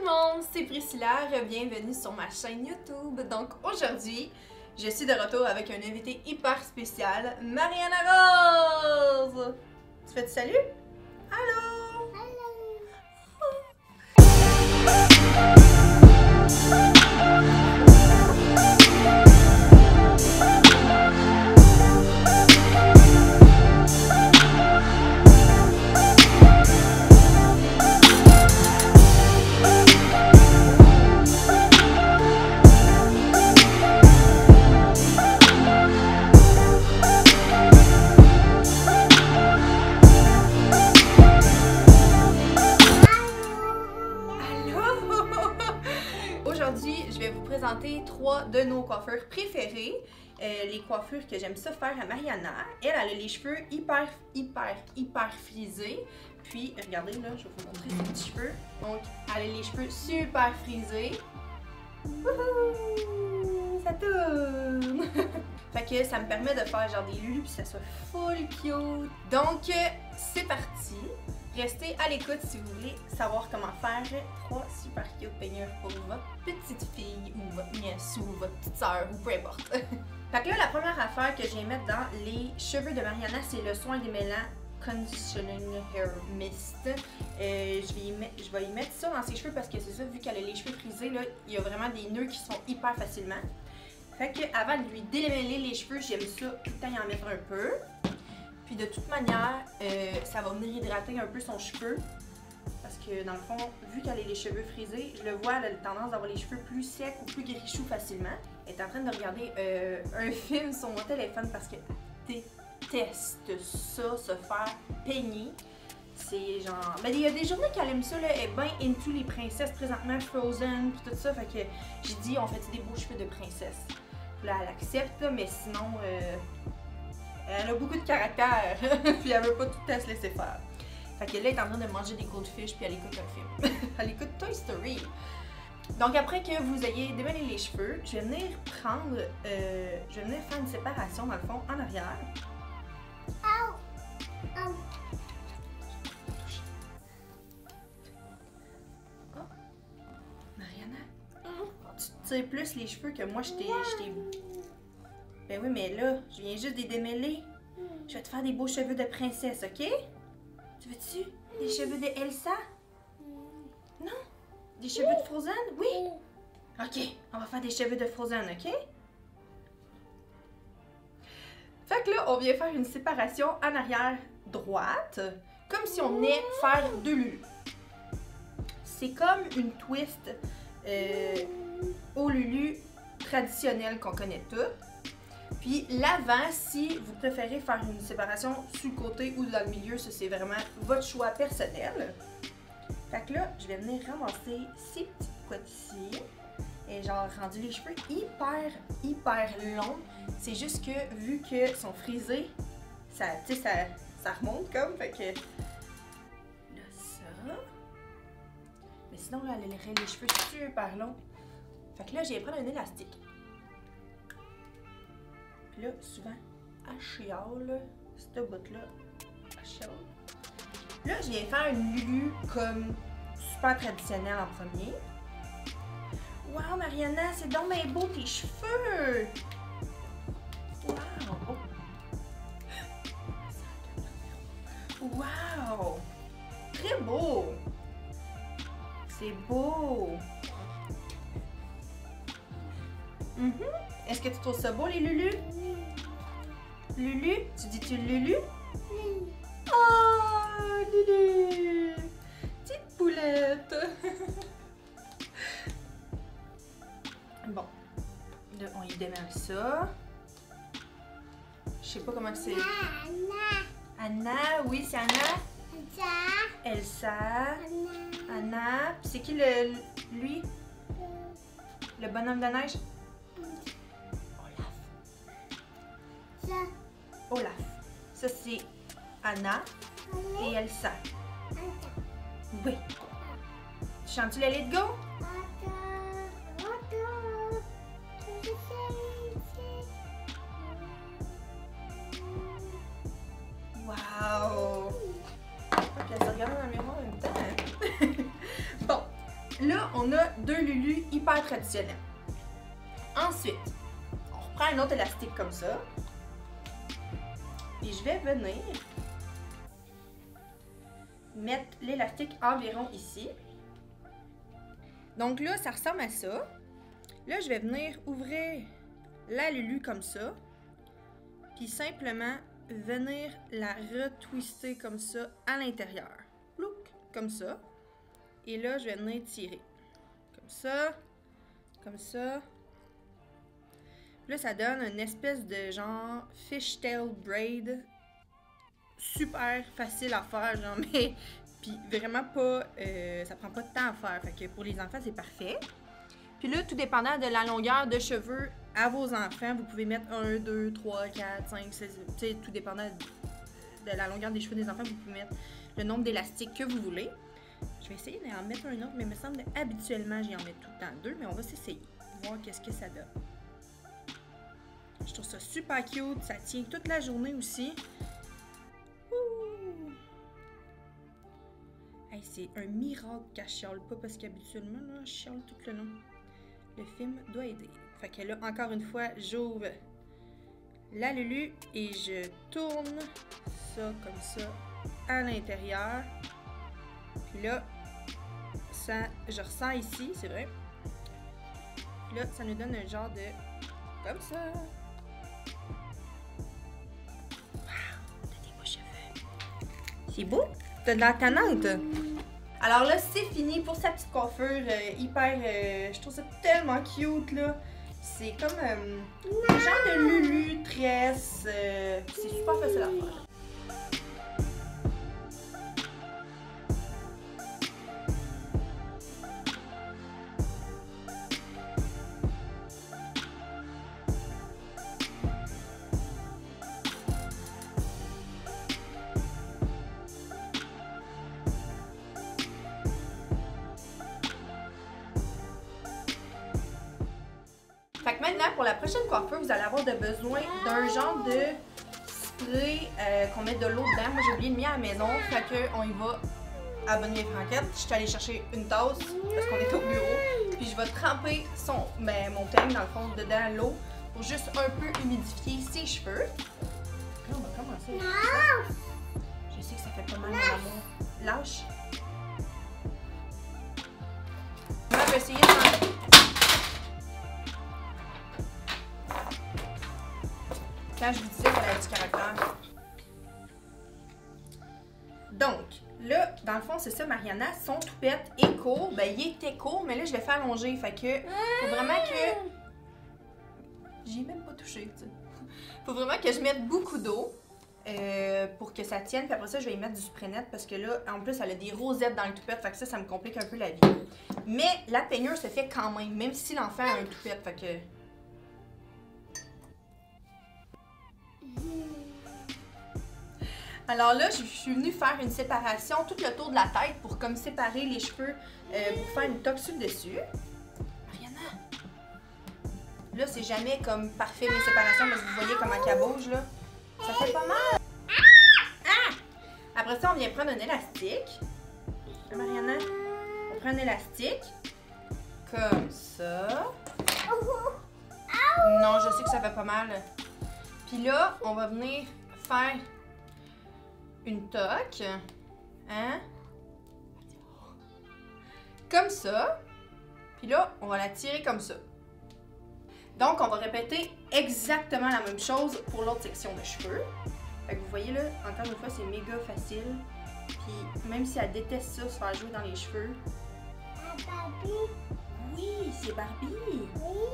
le monde, c'est Priscilla, bienvenue sur ma chaîne YouTube. Donc aujourd'hui, je suis de retour avec un invité hyper spécial, Mariana Rose! Tu fais du salut? Allô? Aujourd'hui, je vais vous présenter 3 de nos coiffeurs préférés. Les coiffures que j'aime ça faire à Mariana. Elle a les cheveux hyper frisés. Puis, regardez là, je vais vous montrer ses petits cheveux. Donc, elle a les cheveux super frisés. Wouhou! Ça tourne! Fait que ça me permet de faire genre des lulus puis ça soit full cute. Donc, c'est parti! Restez à l'écoute si vous voulez savoir comment faire 3 super cute peignures pour votre petite fille ou votre nièce ou votre petite soeur ou peu importe. Fait que là, la première affaire que je vais mettre dans les cheveux de Mariana, c'est le soin démêlant Conditioning Hair Mist. Je vais y mettre ça dans ses cheveux parce que c'est ça, vu qu'elle a les cheveux frisés, là, il y a vraiment des nœuds qui sont hyper facilement. Fait que avant de lui démêler les cheveux, j'aime ça tout le temps y en mettre un peu. Puis de toute manière, ça va venir hydrater un peu son cheveu. Parce que dans le fond, vu qu'elle a les cheveux frisés, je le vois, elle a tendance d'avoir les cheveux plus secs ou plus grichous facilement. Elle est en train de regarder un film sur mon téléphone parce qu'elle déteste ça, se faire peigner. C'est genre... Ben, il y a des journées qu'elle aime ça, là, elle est bien into les princesses présentement, Frozen, puis tout ça. Fait que j'ai dit, on fait des beaux cheveux de princesse. Puis là, elle accepte, là, mais sinon... elle a beaucoup de caractère, puis elle veut pas tout à se laisser faire. Fait que là, elle est en train de manger des goldfish, puis elle écoute un film. Elle écoute Toy Story. Donc après que vous ayez démêlé les cheveux, je vais venir prendre, je vais venir faire une séparation dans le fond, en arrière. Oh, Mariana, tu tires plus les cheveux que moi, je t'ai... Ben oui, mais là, je viens juste de les démêler. Je vais te faire des beaux cheveux de princesse, ok? Tu veux-tu des cheveux de Elsa? Non? Des cheveux de Frozen? Oui? Ok, on va faire des cheveux de Frozen, ok? Fait que là, on vient faire une séparation en arrière droite, comme si on venait faire 2 lulus. C'est comme une twist au lulu traditionnel qu'on connaît toutes. Puis l'avant, si vous préférez faire une séparation sur le côté ou dans le milieu, ça c'est vraiment votre choix personnel. Fait que là, je vais venir ramasser ces petites couettes ici. Et genre rendu les cheveux hyper longs. C'est juste que vu qu'ils sont frisés, ça remonte comme. Fait que là ça. Mais sinon là, elle aurait les cheveux super longs. Fait que là, je vais prendre un élastique. Puis là, souvent, elle chiale, cette bout-là, elle chiale. Là, je viens faire une lulu comme super traditionnelle en premier. Wow, Mariana, c'est donc bien beau tes cheveux! Wow! Wow! Très beau! C'est beau! Est-ce que tu trouves ça beau, les lulus? Lulu? Tu dis-tu Lulu? Oh, Lulu! Petite poulette! Bon. Là, on y démêle ça. Je sais pas comment c'est. Anna, oui, c'est Anna. Elsa. Anna. C'est qui lui? Le bonhomme de neige? Olaf. Ça, c'est Anna et Elsa. Oui. Tu chantes-tu le Let Go? Wow! Ok, elle se regarde dans le miroir en même temps. Bon. là, on a deux Lulu hyper traditionnels. Ensuite, on reprend un autre élastique comme ça. Et je vais venir mettre l'élastique environ ici. Donc là, ça ressemble à ça. Là, je vais venir ouvrir la Lulu comme ça. Puis simplement venir la retwister comme ça à l'intérieur. Look, comme ça. Et là, je vais venir tirer. Comme ça. Comme ça. Là, ça donne une espèce de genre fishtail braid. Super facile à faire, genre, mais... Puis vraiment pas... ça prend pas de temps à faire. Fait que pour les enfants, c'est parfait. Puis là, tout dépendant de la longueur de cheveux à vos enfants, vous pouvez mettre 1, 2, 3, 4, 5, 6... Tu sais, tout dépendant de la longueur des cheveux des enfants, vous pouvez mettre le nombre d'élastiques que vous voulez. Je vais essayer d'en mettre un autre, mais il me semble habituellement, j'y en mets tout le temps 2, mais on va s'essayer. Voir qu'est-ce que ça donne. Je trouve ça super cute, ça tient toute la journée aussi. Ouh. Hey, c'est un miracle qu'elle chiale pas, parce qu'habituellement, là, je chiale tout le long. Le film doit aider. Fait que là, encore une fois, j'ouvre la Lulu et je tourne ça comme ça à l'intérieur. Puis là, ça, je ressens ici, c'est vrai. Puis là, ça nous donne un genre de... comme ça. Wow, t'as des beaux cheveux. C'est beau? T'as de la tannante. Alors là, c'est fini pour sa petite coiffure hyper... je trouve ça tellement cute, là. C'est comme un genre de Lulu, tresse. C'est super facile à faire. Fait que maintenant, pour la prochaine coiffure, vous allez avoir besoin d'un genre de spray qu'on met de l'eau dedans. Moi, j'ai oublié le mien à la maison, fait qu'on y va à Bonne Vieille Franquette. Je suis allée chercher une tasse parce qu'on était au bureau. Puis je vais tremper mon peigne, dans le fond, dedans l'eau pour juste un peu humidifier ses cheveux. Là, on va commencer. Je sais que ça fait pas mal, mon amour. Lâche. On va essayer de... Quand je vous disais qu'elle avait du caractère. Donc, là, dans le fond, c'est ça, Mariana, son toupette est court. Ben, il était court, mais là, je l'ai fait allonger. Fait que, faut vraiment que... J'y ai même pas touché, tu sais. Faut vraiment que je mette beaucoup d'eau pour que ça tienne. Puis après ça, je vais y mettre du spray net parce que là, en plus, elle a des rosettes dans le toupette. Fait que ça me complique un peu la vie. Mais la peignure se fait quand même si l'enfant a un toupette. Fait que... Alors là, je suis venue faire une séparation tout le tour de la tête pour comme séparer les cheveux pour faire une toque sur le dessus. Mariana! Là, c'est jamais comme parfait les séparations parce que vous voyez comment elle bouge là. Ça fait pas mal! Ah! Après ça, on vient prendre un élastique. Là, Mariana, on prend un élastique. Comme ça. Non, je sais que ça fait pas mal. Puis là, on va venir faire une toque, hein? Comme ça. Puis là, on va la tirer comme ça. Donc, on va répéter exactement la même chose pour l'autre section de cheveux. Fait que vous voyez là, encore une fois, c'est méga facile. Puis même si elle déteste ça, se faire jouer dans les cheveux. Barbie? Oui, c'est Barbie! Oui.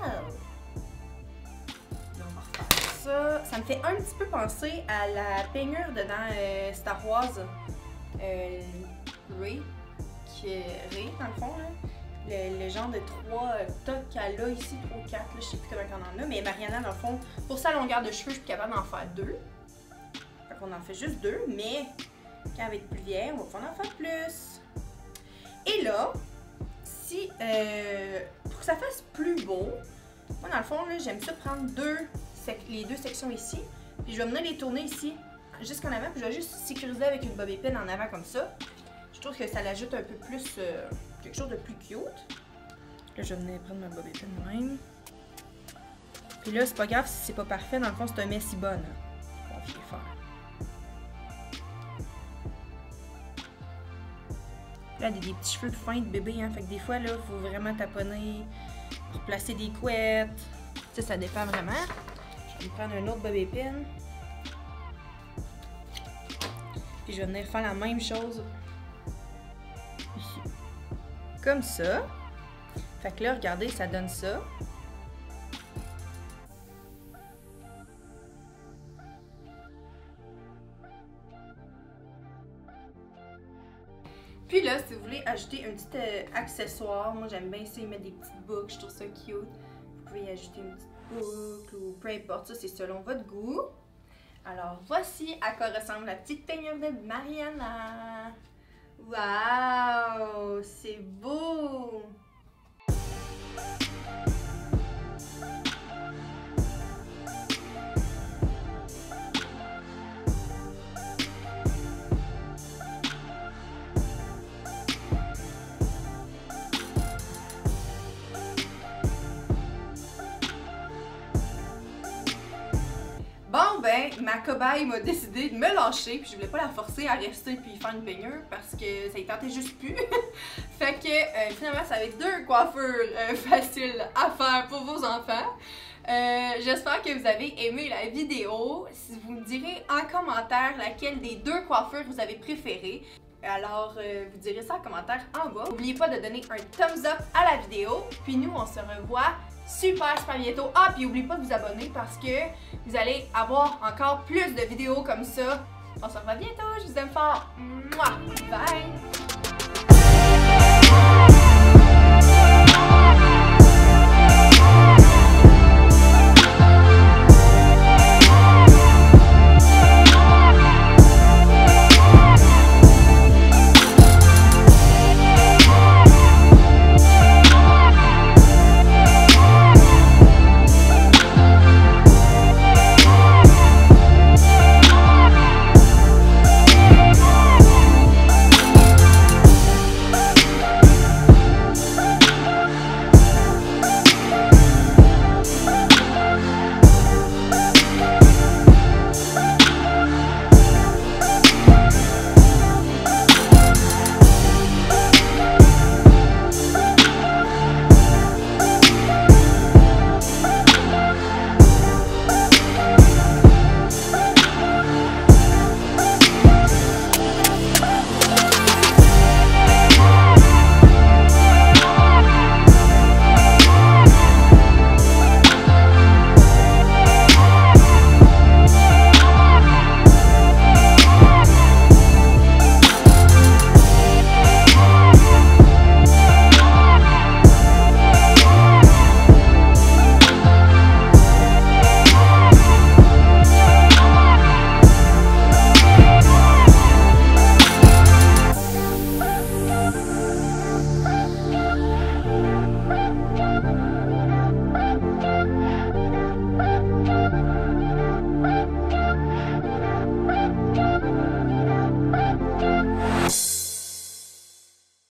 Wow! Ça me fait un petit peu penser à la peignure de dans Star Wars Rey, Rey dans le fond, là. Le genre de 3 toques qu'elle a ici, 3 ou 4, là, je sais plus comment on en a, mais Mariana, dans le fond, pour sa longueur de cheveux, je suis capable d'en faire 2. Fait qu'on en fait juste 2, mais quand elle va être plus vieille, on va pouvoir en faire plus. Et là, si, pour que ça fasse plus beau, moi dans le fond, j'aime ça prendre les deux sections ici, puis je vais venir les tourner ici jusqu'en avant, puis je vais juste sécuriser avec une bobby pin en avant comme ça. Je trouve que ça l'ajoute un peu plus quelque chose de plus cute. Là, je vais venir prendre ma bobette de même. Puis là, c'est pas grave si c'est pas parfait. Dans le fond, c'est un messy bun. On va faire. Là, il y a des petits cheveux fins de bébé, hein. Fait que des fois, là, il faut vraiment taponner, replacer des couettes. Ça dépend vraiment. Je vais me prendre un autre bobé pin. Puis je vais venir faire la même chose ici. Comme ça. Fait que là, regardez, ça donne ça. Puis là, si vous voulez ajouter un petit accessoire, moi j'aime bien essayer de mettre des petites boucles, je trouve ça cute. Vous pouvez y ajouter une petite boucle ou peu importe, ça c'est selon votre goût. Alors voici à quoi ressemble la petite peignure de Mariana. Waouh, c'est beau! Bon ben, ma cobaye m'a décidé de me lâcher, puis je voulais pas la forcer à rester puis faire une peignure parce que ça y tentait juste plus. Fait que finalement ça va être 2 coiffures faciles à faire pour vos enfants. J'espère que vous avez aimé la vidéo. Si vous me direz en commentaire laquelle des 2 coiffures vous avez préférée, alors vous direz ça en commentaire en bas. N'oubliez pas de donner un thumbs up à la vidéo, puis nous on se revoit super bientôt. Ah, puis n'oubliez pas de vous abonner parce que vous allez avoir encore plus de vidéos comme ça. On se revoit bientôt, je vous aime fort. Mouah! Bye!